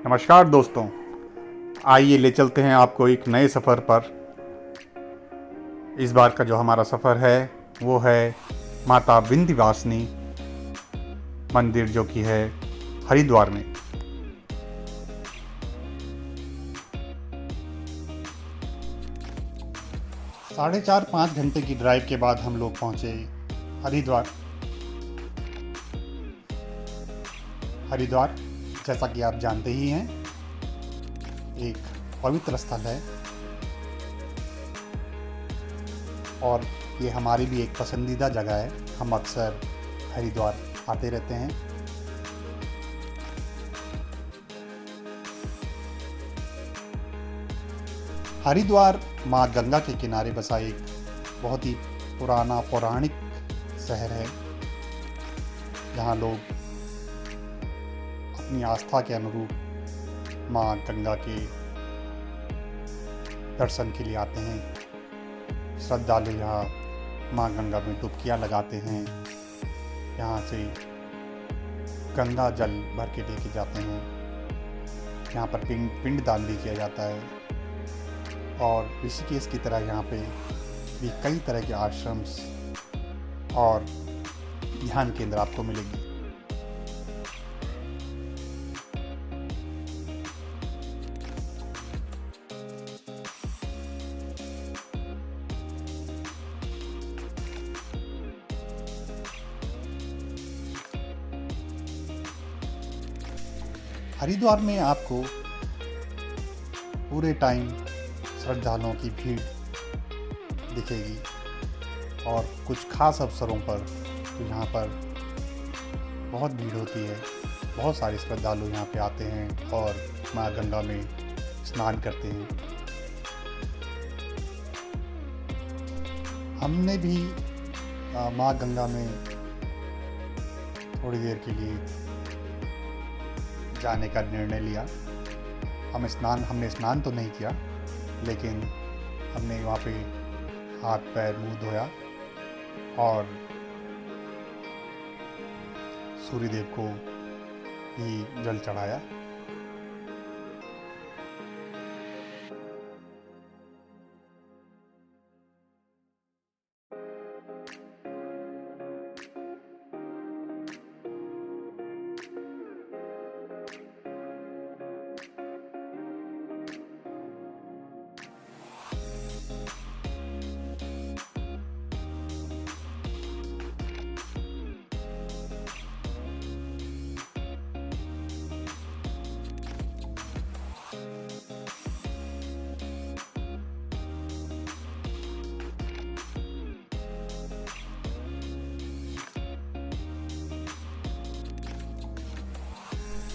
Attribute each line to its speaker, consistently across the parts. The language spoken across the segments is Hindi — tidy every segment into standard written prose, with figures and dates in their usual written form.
Speaker 1: नमस्कार दोस्तों, आइए ले चलते हैं आपको एक नए सफ़र पर। इस बार का जो हमारा सफ़र है वो है माता विंध्यवासिनी मंदिर, जो कि है हरिद्वार में। साढ़े 4-5 घंटे की ड्राइव के बाद हम लोग पहुँचे हरिद्वार। हरिद्वार, जैसा कि आप जानते ही हैं, एक पवित्र स्थल है और ये हमारी भी एक पसंदीदा जगह है। हम अक्सर हरिद्वार आते रहते हैं। हरिद्वार माँ गंगा के किनारे बसा एक बहुत ही पुराना पौराणिक शहर है, जहाँ लोग अपनी आस्था के अनुरूप माँ गंगा के दर्शन के लिए आते हैं। श्रद्धालु यहाँ माँ गंगा में डुबकियाँ लगाते हैं, यहाँ से गंगा जल भर के लेके जाते हैं। यहाँ पर पिंडदान भी किया जाता है और ऋषिकेश की तरह यहाँ पे भी कई तरह के आश्रम्स और ध्यान केंद्र आपको मिलेंगे। हरिद्वार में आपको पूरे टाइम श्रद्धालुओं की भीड़ दिखेगी और कुछ खास अवसरों पर तो यहाँ पर बहुत भीड़ होती है। बहुत सारे श्रद्धालु यहाँ पे आते हैं और माँ गंगा में स्नान करते हैं। हमने भी माँ गंगा में थोड़ी देर के लिए जाने का निर्णय लिया। हमने स्नान तो नहीं किया, लेकिन हमने वहाँ पे हाथ पैर मुंह धोया और सूर्यदेव को भी जल चढ़ाया।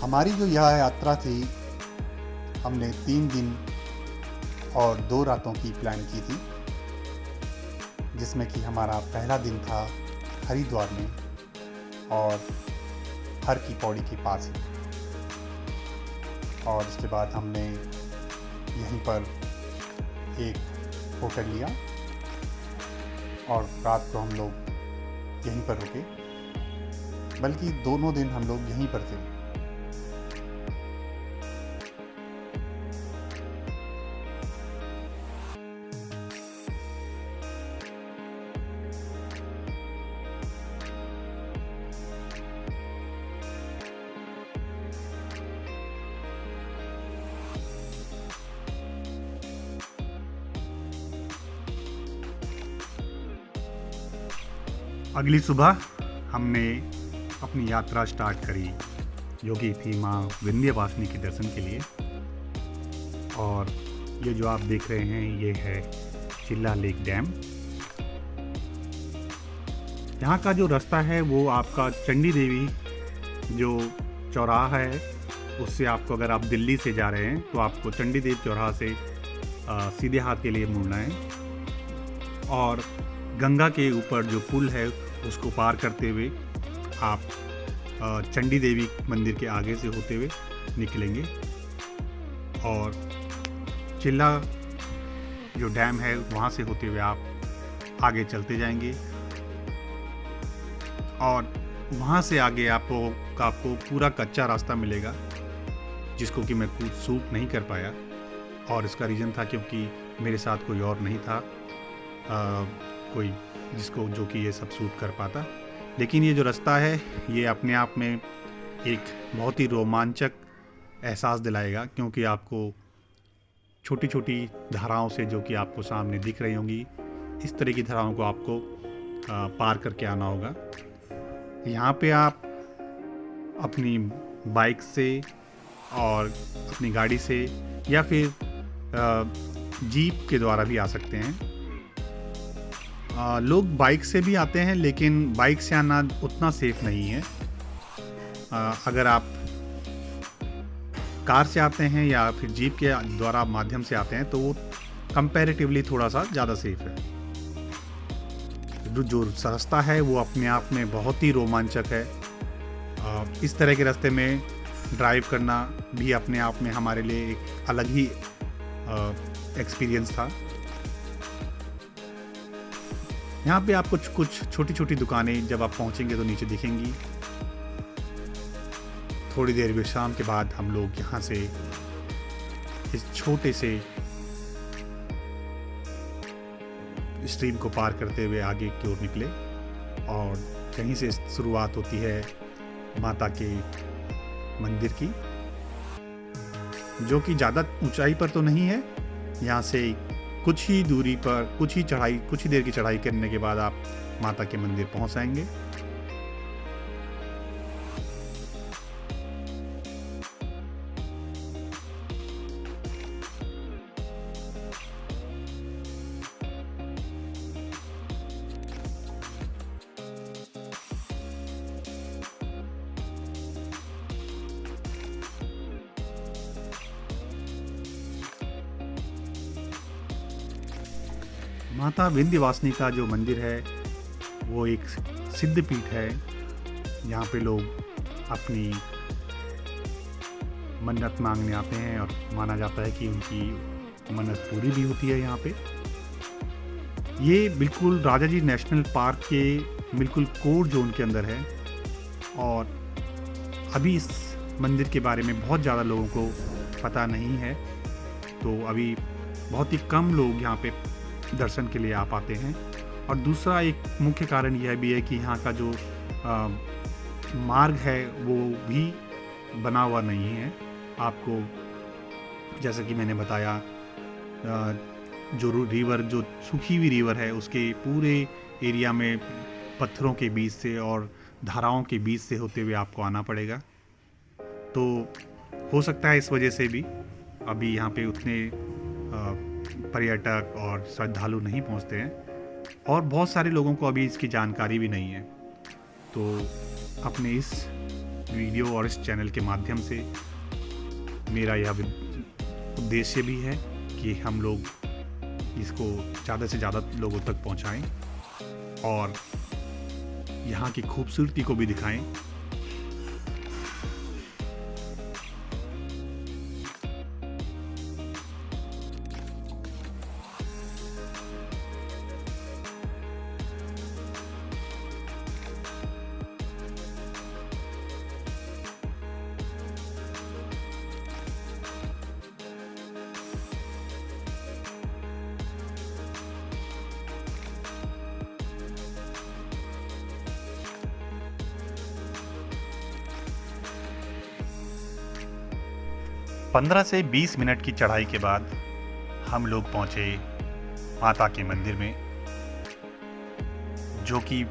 Speaker 1: हमारी जो यह यात्रा थी, हमने 3 दिन और 2 रातों की प्लान की थी, जिसमें कि हमारा पहला दिन था हरिद्वार में और हर की पौड़ी के पास ही। और इसके बाद हमने यहीं पर एक होटल लिया और रात को हम लोग यहीं पर रुके, बल्कि दोनों दिन हम लोग यहीं पर थे। अगली सुबह हमने अपनी यात्रा स्टार्ट करी, जो कि थी माँ विंध्यवासिनी के दर्शन के लिए। और ये जो आप देख रहे हैं, ये है चिल्ला लेक डैम। यहाँ का जो रास्ता है वो आपका चंडी देवी जो चौराहा है, उससे आपको, अगर आप दिल्ली से जा रहे हैं तो आपको चंडी देव चौराहा से सीधे हाथ के लिए मुड़ना है और गंगा के ऊपर जो पुल है उसको पार करते हुए आप चंडी देवी मंदिर के आगे से होते हुए निकलेंगे और चिल्ला जो डैम है वहाँ से होते हुए आप आगे चलते जाएंगे और वहाँ से आगे आपको पूरा कच्चा रास्ता मिलेगा जिसको कि मैं खुद सूट नहीं कर पाया, और इसका रीज़न था क्योंकि मेरे साथ कोई और नहीं था कोई जिसको जो कि ये सब सूट कर पाता। लेकिन ये जो रास्ता है ये अपने आप में एक बहुत ही रोमांचक एहसास दिलाएगा, क्योंकि आपको छोटी छोटी धाराओं से जो कि आपको सामने दिख रही होंगी, इस तरह की धाराओं को आपको पार करके आना होगा। यहाँ पे आप अपनी बाइक से और अपनी गाड़ी से या फिर जीप के द्वारा भी आ सकते हैं। लोग बाइक से भी आते हैं, लेकिन बाइक से आना उतना सेफ नहीं है। अगर आप कार से आते हैं या फिर जीप के द्वारा माध्यम से आते हैं तो वो कंपैरेटिवली थोड़ा सा ज़्यादा सेफ है। जो रास्ता है वो अपने आप में बहुत ही रोमांचक है। इस तरह के रास्ते में ड्राइव करना भी अपने आप में हमारे लिए एक अलग ही एक्सपीरियंस था। यहाँ पे आपको कुछ छोटी छोटी दुकानें जब आप पहुँचेंगे तो नीचे दिखेंगी। थोड़ी देर विश्राम के बाद हम लोग यहाँ से इस छोटे से स्ट्रीम को पार करते हुए आगे की ओर निकले, और कहीं से शुरुआत होती है माता के मंदिर की, जो कि ज़्यादा ऊंचाई पर तो नहीं है। यहाँ से कुछ ही दूरी पर कुछ ही देर की चढ़ाई करने के बाद आप माता के मंदिर पहुँच जाएंगे। माता विंध्यवासिनी का जो मंदिर है वो एक सिद्ध पीठ है। यहाँ पे लोग अपनी मन्नत मांगने आते हैं और माना जाता है कि उनकी मन्नत पूरी भी होती है यहाँ पे। ये बिल्कुल राजा जी नेशनल पार्क के बिल्कुल कोर जोन के अंदर है, और अभी इस मंदिर के बारे में बहुत ज़्यादा लोगों को पता नहीं है, तो अभी बहुत ही कम लोग यहाँ पे दर्शन के लिए आ पाते हैं। और दूसरा एक मुख्य कारण यह भी है कि यहाँ का जो मार्ग है वो भी बना हुआ नहीं है। आपको जैसा कि मैंने बताया, जो रिवर, जो सूखी हुई रिवर है, उसके पूरे एरिया में पत्थरों के बीच से और धाराओं के बीच से होते हुए आपको आना पड़ेगा। तो हो सकता है इस वजह से भी अभी यहाँ पे उतने पर्यटक और श्रद्धालु नहीं पहुँचते हैं, और बहुत सारे लोगों को अभी इसकी जानकारी भी नहीं है। तो अपने इस वीडियो और इस चैनल के माध्यम से मेरा यह उद्देश्य भी है कि हम लोग इसको ज़्यादा से ज़्यादा लोगों तक पहुँचाएं और यहाँ की खूबसूरती को भी दिखाएं। पंद्रह से 20 मिनट की चढ़ाई के बाद हम लोग पहुंचे माता के मंदिर में, जो कि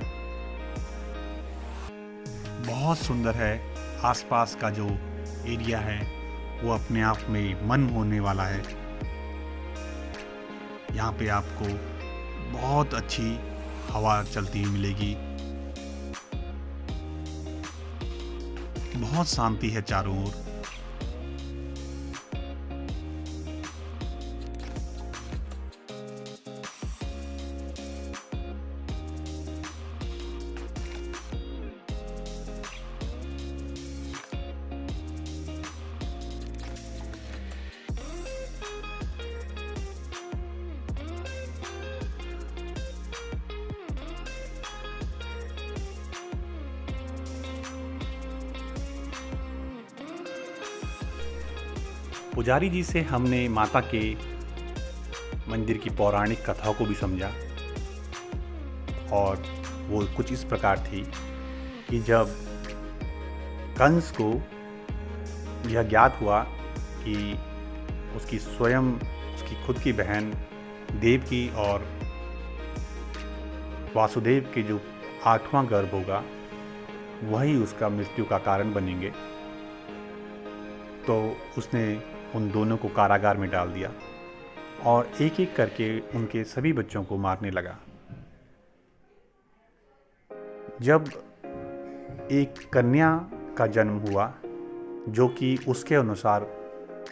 Speaker 1: बहुत सुंदर है। आसपास का जो एरिया है वो अपने आप में मन मोहने वाला है। यहाँ पे आपको बहुत अच्छी हवा चलती हुई मिलेगी, बहुत शांति है चारों ओर। पुजारी जी से हमने माता के मंदिर की पौराणिक कथाओं को भी समझा और वो कुछ इस प्रकार थी कि जब कंस को यह ज्ञात हुआ कि उसकी खुद की बहन देवकी और वासुदेव के जो 8वां गर्भ होगा वही उसका मृत्यु का कारण बनेंगे, तो उसने उन दोनों को कारागार में डाल दिया और एक एक करके उनके सभी बच्चों को मारने लगा। जब एक कन्या का जन्म हुआ जो कि उसके अनुसार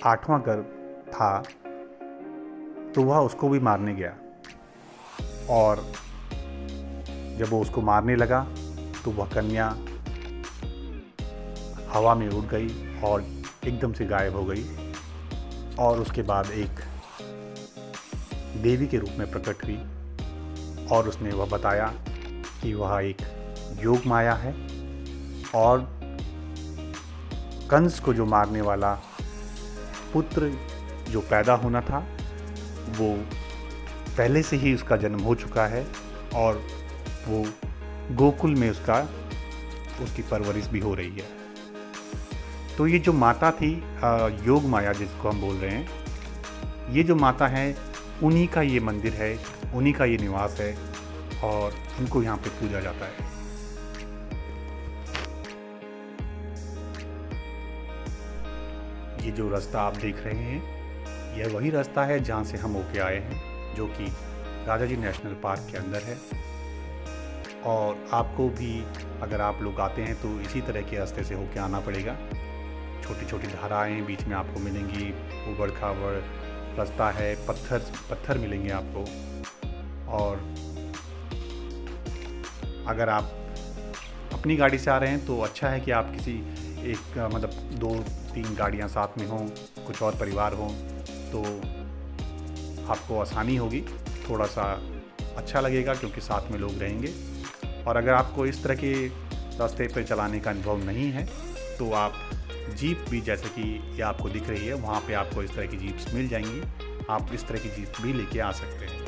Speaker 1: 8वां गर्भ था, तो वह उसको भी मारने गया और जब वो उसको मारने लगा तो वह कन्या हवा में उड़ गई और एकदम से गायब हो गई और उसके बाद एक देवी के रूप में प्रकट हुई और उसने वह बताया कि वह एक योग माया है और कंस को जो मारने वाला पुत्र जो पैदा होना था वो पहले से ही उसका जन्म हो चुका है और वो गोकुल में उसकी परवरिश भी हो रही है। तो ये जो माता थी योग माया जिसको हम बोल रहे हैं, ये जो माता है उन्हीं का ये मंदिर है, उन्हीं का ये निवास है और उनको यहाँ पे पूजा जाता है। ये जो रास्ता आप देख रहे हैं यह वही रास्ता है जहाँ से हम होके आए हैं, जो कि राजाजी नेशनल पार्क के अंदर है। और आपको भी अगर आप लोग आते हैं तो इसी तरह के रास्ते से होके आना पड़ेगा। छोटी छोटी धाराएं बीच में आपको मिलेंगी, उबड़ खाबड़ रास्ता है, पत्थर मिलेंगे आपको। और अगर आप अपनी गाड़ी से आ रहे हैं तो अच्छा है कि आप किसी एक मतलब 2-3 गाड़ियां साथ में हों, कुछ और परिवार हों तो आपको आसानी होगी, थोड़ा सा अच्छा लगेगा क्योंकि साथ में लोग रहेंगे। और अगर आपको इस तरह के रास्ते पर चलाने का अनुभव नहीं है तो आप जीप भी, जैसे कि ये आपको दिख रही है, वहाँ पे आपको इस तरह की जीप्स मिल जाएंगी, आप इस तरह की जीप भी लेके आ सकते हैं।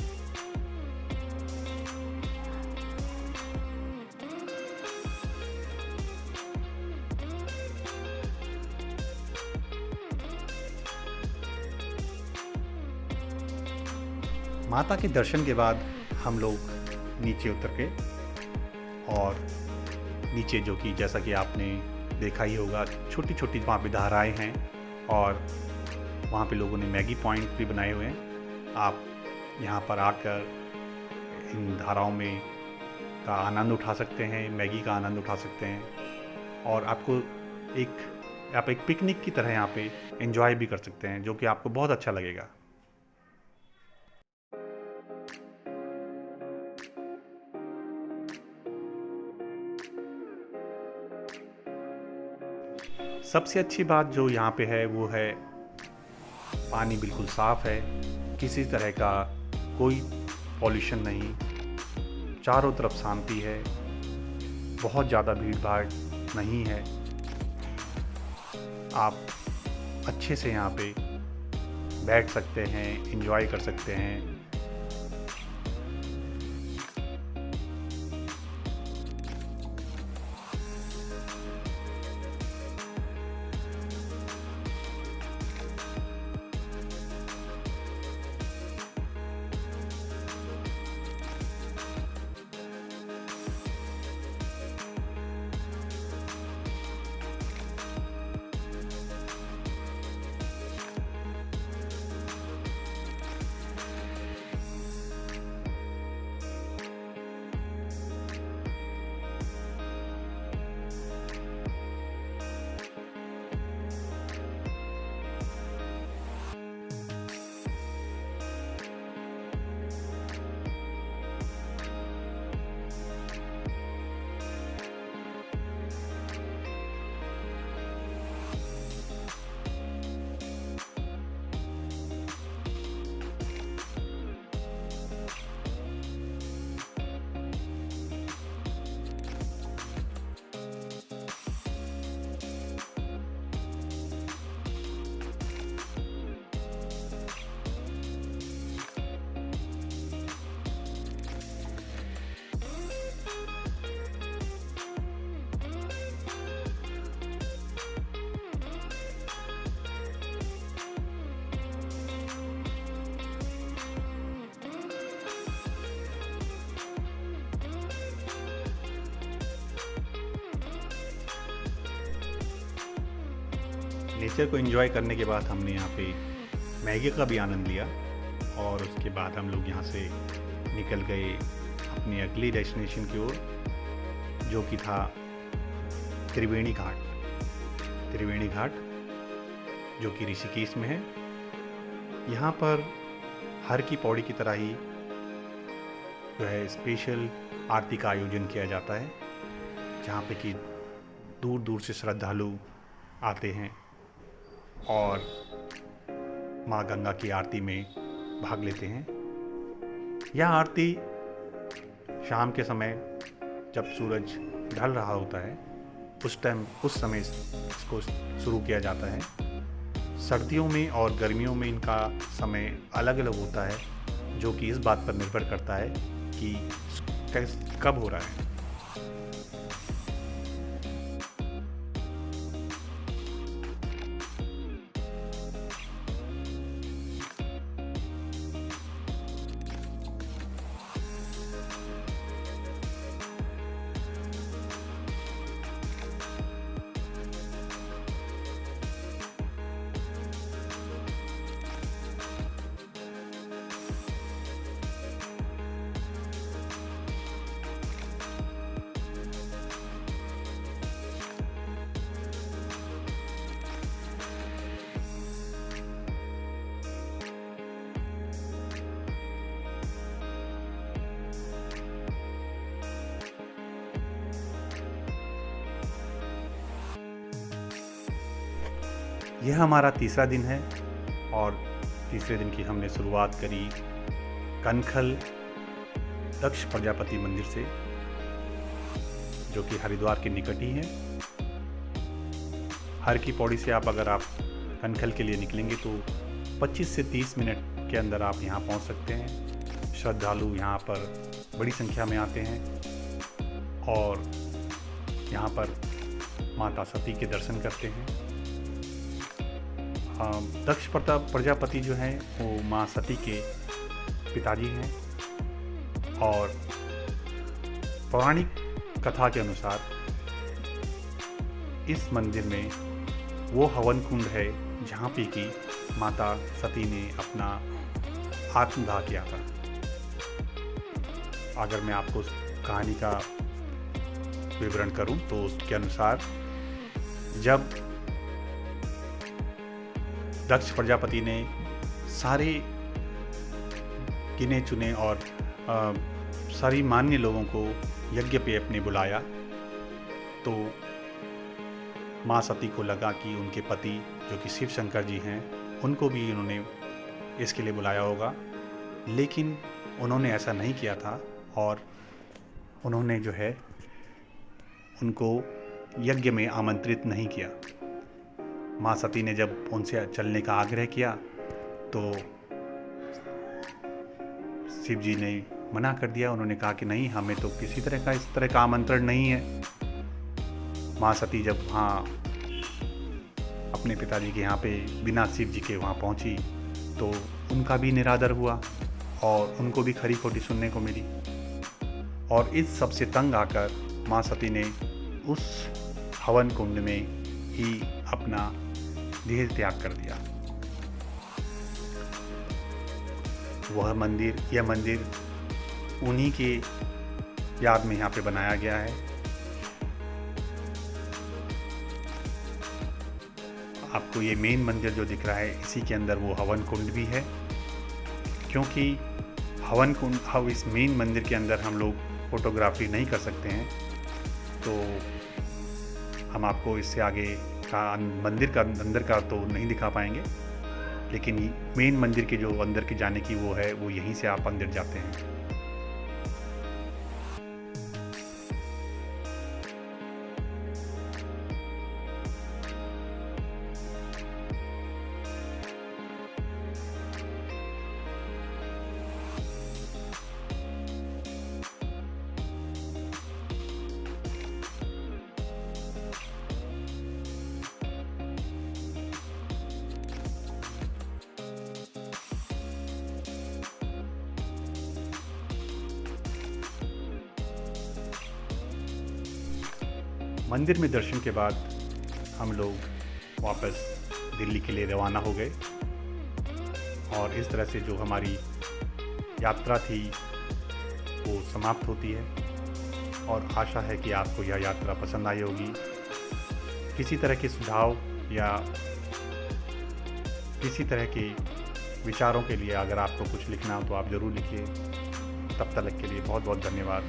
Speaker 1: माता के दर्शन के बाद हम लोग नीचे उतर के और नीचे जो कि जैसा कि आपने देखा ही होगा, छोटी छोटी वहाँ पे धाराएँ हैं और वहाँ पे लोगों ने मैगी पॉइंट भी बनाए हुए हैं। आप यहाँ पर आकर इन धाराओं में का आनंद उठा सकते हैं, मैगी का आनंद उठा सकते हैं और आप एक पिकनिक की तरह यहाँ पे एंजॉय भी कर सकते हैं, जो कि आपको बहुत अच्छा लगेगा। सबसे अच्छी बात जो यहाँ पे है वो है पानी बिल्कुल साफ़ है, किसी तरह का कोई पॉल्यूशन नहीं, चारों तरफ शांति है, बहुत ज़्यादा भीड़ भाड़ नहीं है। आप अच्छे से यहाँ पे बैठ सकते हैं, एंजॉय कर सकते हैं। नेचर को एंजॉय करने के बाद हमने यहाँ पे मैगी का भी आनंद लिया और उसके बाद हम लोग यहाँ से निकल गए अपनी अगली डेस्टिनेशन की ओर, जो कि था त्रिवेणी घाट। त्रिवेणी घाट जो कि ऋषिकेश में है। यहाँ पर हर की पौड़ी की तरह ही जो है स्पेशल आरती का आयोजन किया जाता है, जहाँ पे कि दूर दूर से श्रद्धालु आते हैं और माँ गंगा की आरती में भाग लेते हैं। यह आरती शाम के समय जब सूरज ढल रहा होता है उस समय इसको शुरू किया जाता है। सर्दियों में और गर्मियों में इनका समय अलग अलग होता है, जो कि इस बात पर निर्भर करता है कि कब हो रहा है। यह हमारा तीसरा दिन है और तीसरे दिन की हमने शुरुआत करी कनखल दक्ष प्रजापति मंदिर से, जो कि हरिद्वार के निकट ही है। हर की पौड़ी से अगर आप कनखल के लिए निकलेंगे तो 25 से 30 मिनट के अंदर आप यहाँ पहुँच सकते हैं। श्रद्धालु यहाँ पर बड़ी संख्या में आते हैं और यहाँ पर माता सती के दर्शन करते हैं। दक्ष प्रजापति जो हैं वो माँ सती के पिताजी हैं और पौराणिक कथा के अनुसार इस मंदिर में वो हवन कुंड है जहाँ पे कि माता सती ने अपना आत्मदाह किया था। अगर मैं आपको उस कहानी का विवरण करूं तो उसके अनुसार जब दक्ष प्रजापति ने सारे गिने चुने और सारी मान्य लोगों को यज्ञ पे अपने बुलाया, तो माँ सती को लगा कि उनके पति जो कि शिव शंकर जी हैं उनको भी उन्होंने इसके लिए बुलाया होगा, लेकिन उन्होंने ऐसा नहीं किया था और उन्होंने जो है उनको यज्ञ में आमंत्रित नहीं किया। माँ सती ने जब उनसे चलने का आग्रह किया तो शिव जी ने मना कर दिया। उन्होंने कहा कि नहीं, हमें तो किसी इस तरह का आमंत्रण नहीं है। माँ सती जब वहाँ अपने पिताजी के यहाँ पे बिना शिव जी के वहाँ पहुँची तो उनका भी निरादर हुआ और उनको भी खरी खोटी सुनने को मिली। और इस सब से तंग आकर माँ सती ने उस हवन कुंड में ही अपना देह त्याग कर दिया। यह मंदिर उन्हीं के याद में यहाँ पे बनाया गया है। आपको ये मेन मंदिर जो दिख रहा है इसी के अंदर वो हवन कुंड भी है, क्योंकि हवन कुंड इस मेन मंदिर के अंदर हम लोग फोटोग्राफी नहीं कर सकते हैं, तो हम आपको इससे आगे का मंदिर का अंदर का तो नहीं दिखा पाएंगे, लेकिन मेन मंदिर के जो अंदर के जाने की वो है वो यहीं से आप अंदर जाते हैं। मंदिर में दर्शन के बाद हम लोग वापस दिल्ली के लिए रवाना हो गए। और इस तरह से जो हमारी यात्रा थी वो समाप्त होती है, और आशा है कि आपको यह यात्रा पसंद आई होगी। किसी तरह के सुझाव या किसी तरह के विचारों के लिए अगर आपको कुछ लिखना हो तो आप ज़रूर लिखिए। तब तक के लिए बहुत बहुत धन्यवाद।